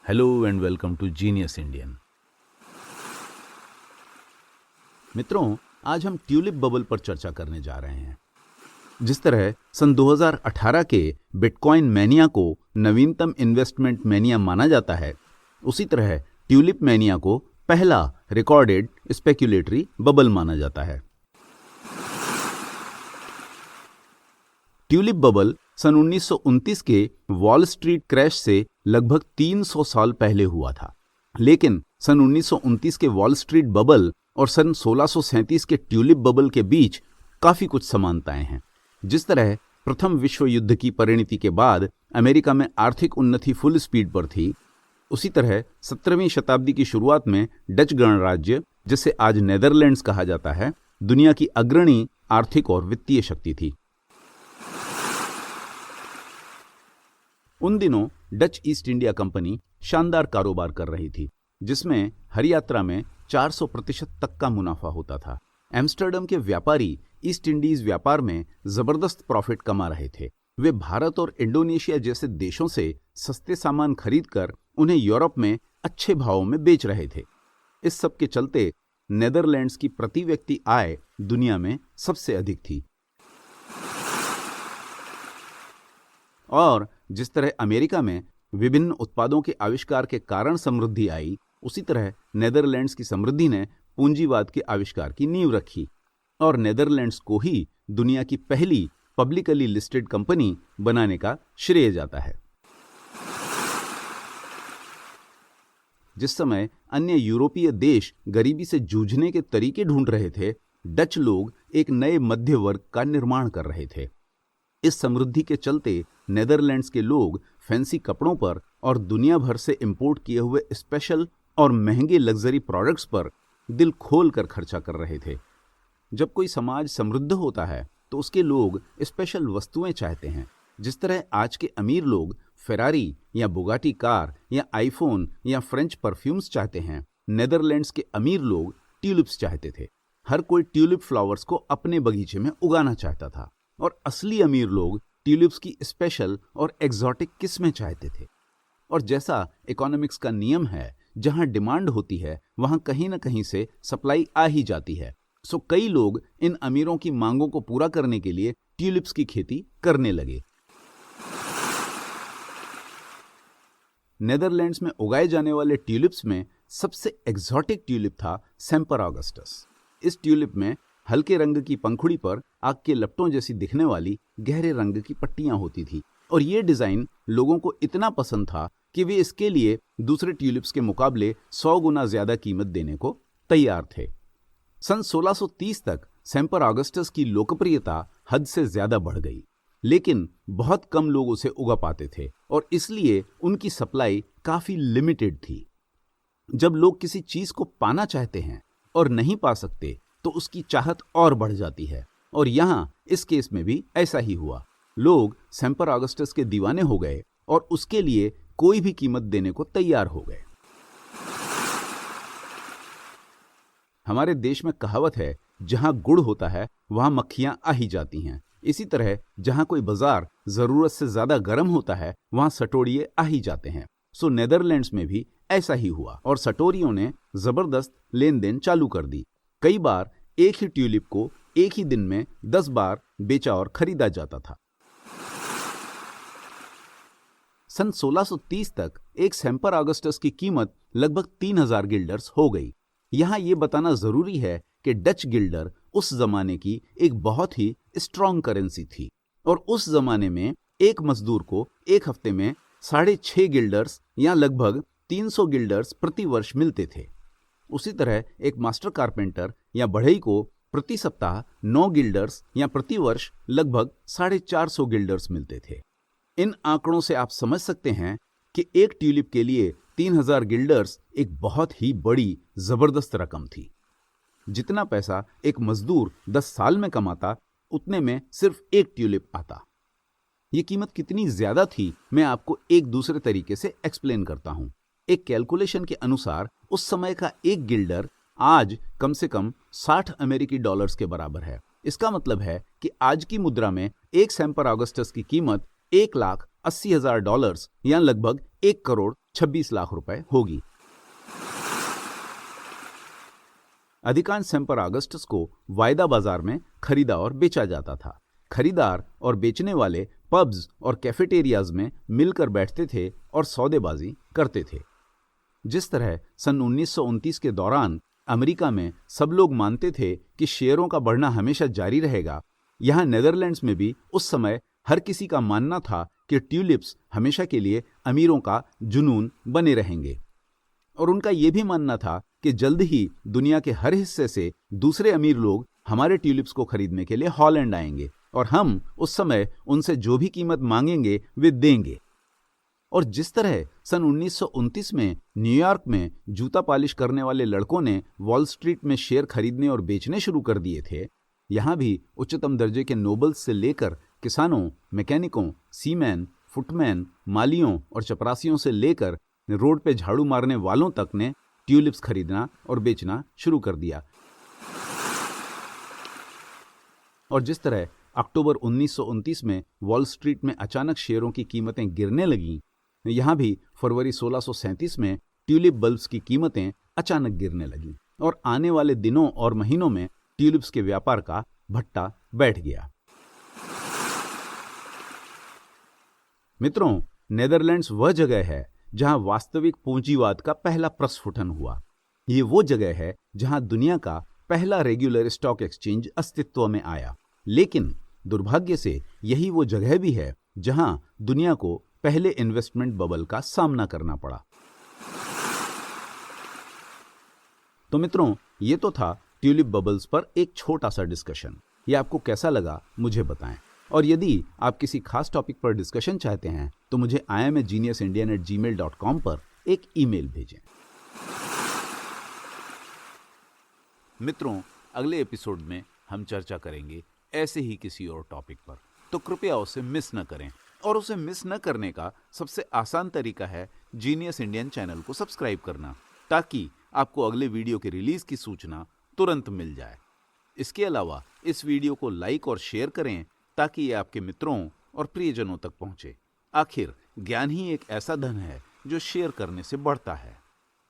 Hello and welcome to genius Indian. मित्रों, आज हम ट्यूलिप बबल पर चर्चा करने जा रहे हैं। जिस तरह सन 2018 के बिटकॉइन मैनिया को नवीनतम इन्वेस्टमेंट मैनिया माना जाता है, उसी तरह ट्यूलिप मैनिया को पहला रिकॉर्डेड स्पेक्युलेटरी बबल माना जाता है। ट्यूलिप बबल सन 1929 के वॉल स्ट्रीट क्रैश से लगभग 300 साल पहले हुआ था, लेकिन सन 1929 के वॉल स्ट्रीट बबल और सन 1637 के ट्यूलिप बबल के बीच काफी कुछ समानताएं हैं। जिस तरह प्रथम विश्व युद्ध की परिणति के बाद अमेरिका में आर्थिक उन्नति फुल स्पीड पर थी, उसी तरह 17वीं शताब्दी की शुरुआत में डच गणराज्य, जिसे आज नेदरलैंड्स कहा जाता है, दुनिया की अग्रणी आर्थिक और वित्तीय शक्ति थी। उन दिनों डच ईस्ट इंडिया कंपनी शानदार कारोबार कर रही थी, जिसमें हर यात्रा में 400% तक का मुनाफा होता था। एम्स्टर्डम के व्यापारी ईस्ट इंडीज व्यापार में जबरदस्त प्रॉफिट कमा रहे थे। वे भारत और इंडोनेशिया जैसे देशों से सस्ते सामान खरीदकर उन्हें यूरोप में अच्छे भावों में बेच रहे थे। इस सब के चलते नेदरलैंड्स की प्रति व्यक्ति आय दुनिया में सबसे अधिक थी। और जिस तरह अमेरिका में विभिन्न उत्पादों के आविष्कार के कारण समृद्धि आई, उसी तरह नेदरलैंड्स की समृद्धि ने पूंजीवाद के आविष्कार की नींव रखी और नेदरलैंड्स को ही दुनिया की पहली पब्लिकली लिस्टेड कंपनी बनाने का श्रेय जाता है। जिस समय अन्य यूरोपीय देश गरीबी से जूझने के तरीके ढूंढ रहे थे, डच लोग एक नए मध्य वर्ग का निर्माण कर रहे थे। इस समृद्धि के चलते नेदरलैंड्स के लोग फैंसी कपड़ों पर और दुनिया भर से इंपोर्ट किए हुए स्पेशल और महंगे लग्जरी प्रोडक्ट्स पर दिल खोल कर खर्चा कर रहे थे। जब कोई समाज समृद्ध होता है तो उसके लोग स्पेशल वस्तुएं चाहते हैं। जिस तरह आज के अमीर लोग फेरारी या बुगाटी कार या आईफोन या फ्रेंच परफ्यूम्स चाहते हैं, नेदरलैंड्स के अमीर लोग ट्यूलिप्स चाहते थे। हर कोई ट्यूलिप फ्लावर्स को अपने बगीचे में उगाना चाहता था और असली अमीर लोग ट्यूलिप्स की स्पेशल और एग्जॉटिक किस्में चाहते थे। और जैसा इकोनॉमिक्स का नियम है, जहां डिमांड होती है वहां कहीं ना कहीं से सप्लाई आ ही जाती है। सो कई लोग इन अमीरों की मांगों को पूरा करने के लिए ट्यूलिप्स की खेती करने लगे। नेदरलैंड्स में उगाए जाने वाले ट्यूलिप्स में सबसे एग्जॉटिक ट्यूलिप था सेम्पर ऑगस्टस। इस ट्यूलिप में हल्के रंग की पंखुड़ी पर आग के लपटों जैसी दिखने वाली गहरे रंग की पट्टियां होती थी और ये डिजाइन लोगों को इतना पसंद था कि वे इसके लिए दूसरे ट्यूलिप्स के मुकाबले 100 गुना ज्यादा कीमत देने को तैयार थे। सन 1630 तक सेम्पर ऑगस्टस की लोकप्रियता हद से ज्यादा बढ़ गई, लेकिन बहुत कम लोग उसे उगा पाते थे और इसलिए उनकी सप्लाई काफी लिमिटेड थी। जब लोग किसी चीज को पाना चाहते हैं और नहीं पा सकते तो उसकी चाहत और बढ़ जाती है, और यहां इस केस में भी ऐसा ही हुआ। लोग सेम्पर ऑगस्टस के दीवाने हो गए और उसके लिए कोई भी कीमत देने को तैयार हो गए। हमारे देश में कहावत है, जहां गुड़ होता है वहां मक्खियां आ ही जाती हैं। इसी तरह जहां कोई बाजार जरूरत से ज्यादा गर्म होता है वहां सटोरिये आ ही जाते हैं। सो नेदरलैंड्स में भी ऐसा ही हुआ और सटोरियों ने जबरदस्त लेन देन चालू कर दी। कई बार एक ही ट्यूलिप को एक ही दिन में 10 बार बेचा और खरीदा जाता था। सन 1630 तक एक सेम्पर ऑगस्टस की कीमत लगभग 3000 गिल्डर्स हो गई। यहां यह बताना जरूरी है कि डच गिल्डर उस जमाने की एक बहुत ही स्ट्रॉन्ग करेंसी थी और उस जमाने में एक मजदूर को एक हफ्ते में 6.5 गिल्डर्स या लगभग 300 गिल्डर्स प्रति वर्ष मिलते थे। उसी तरह एक मास्टर कारपेंटर या बढ़ई को प्रति सप्ताह 9 गिल्डर्स या प्रति वर्ष लगभग 450 गिल्डर्स मिलते थे। इन आंकड़ों से आप समझ सकते हैं कि एक ट्यूलिप के लिए 3000 गिल्डर्स एक बहुत ही बड़ी जबरदस्त रकम थी। जितना पैसा एक मजदूर 10 साल में कमाता, उतने में सिर्फ एक ट्यूलिप आता। ये कीमत कितनी ज्यादा थी, मैं आपको एक दूसरे तरीके से एक्सप्लेन करता हूं। एक कैलकुलेशन के अनुसार उस समय का एक गिल्डर आज कम से कम 60 अमेरिकी डॉलर्स के बराबर है। इसका मतलब है कि आज की मुद्रा में एक सेम्पर ऑगस्टस की कीमत $1,80,000 या लगभग 1 करोड़ 26 लाख रुपए होगी। अधिकांश सेम्पर ऑगस्टस को वायदा बाजार में खरीदा और बेचा जाता था। खरीदार और बेचने वाले पब्स और कैफेटेरियाज में मिलकर बैठते थे और सौदेबाजी करते थे। जिस तरह सन 1929 के दौरान अमेरिका में सब लोग मानते थे कि शेयरों का बढ़ना हमेशा जारी रहेगा, यहां नेदरलैंड्स में भी उस समय हर किसी का मानना था कि ट्यूलिप्स हमेशा के लिए अमीरों का जुनून बने रहेंगे। और उनका यह भी मानना था कि जल्द ही दुनिया के हर हिस्से से दूसरे अमीर लोग हमारे ट्यूलिप्स को खरीदने के लिए हॉलैंड आएंगे और हम उस समय उनसे जो भी कीमत मांगेंगे वे देंगे। और जिस तरह सन 1929 में न्यूयॉर्क में जूता पॉलिश करने वाले लड़कों ने वॉल स्ट्रीट में शेयर खरीदने और बेचने शुरू कर दिए थे, यहां भी उच्चतम दर्जे के नोबल्स से लेकर किसानों, मैकेनिकों, सीमैन, फुटमैन, मालियों और चपरासियों से लेकर रोड पे झाड़ू मारने वालों तक ने ट्यूलिप्स खरीदना और बेचना शुरू कर दिया। और जिस तरह अक्टूबर 1929 में वॉल स्ट्रीट में अचानक शेयरों की कीमतें गिरने लगीं, यहां भी फरवरी 1637 में ट्यूलिप बल्ब्स की कीमतें अचानक गिरने लगीं और आने वाले दिनों और महीनों में ट्यूलिप्स के व्यापार का भट्टा बैठ गया। मित्रों, नेदरलैंड्स वह जगह है जहां वास्तविक पूंजीवाद का पहला प्रस्फुटन हुआ। ये वो जगह है जहां दुनिया का पहला रेगुलर स्टॉक एक्सचेंज अस्तित्व में आया। लेकिन दुर्भाग्य से यही वो जगह भी है जहां दुनिया को पहले इन्वेस्टमेंट बबल का सामना करना पड़ा। तो मित्रों, ये तो था ट्यूलिप बबल्स पर एक छोटा सा डिस्कशन। ये आपको कैसा लगा मुझे बताएं। और यदि आप किसी खास टॉपिक पर डिस्कशन चाहते हैं तो मुझे iamageniusindian@gmail.com पर एक ईमेल भेजें। मित्रों, अगले एपिसोड में हम चर्चा करेंगे ऐसे ही किसी और टॉपिक पर, तो कृपया उसे मिस न करें। और उसे मिस न करने का सबसे आसान तरीका है जीनियस इंडियन चैनल को सब्सक्राइब करना, ताकि आपको अगले वीडियो के रिलीज की सूचना तुरंत मिल जाए। इसके अलावा इस वीडियो को लाइक और शेयर करें ताकि ये आपके मित्रों और प्रियजनों तक पहुंचे। आखिर ज्ञान ही एक ऐसा धन है जो शेयर करने से बढ़ता है।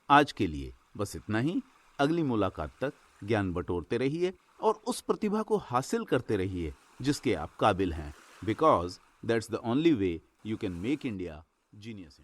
आज के लिए बस इतना ही। अगली मुलाकात तक ज्ञान बटोरते रहिए और उस प्रतिभा को हासिल करते रहिए जिसके आप काबिल हैं, because that's the only way you can make India genius.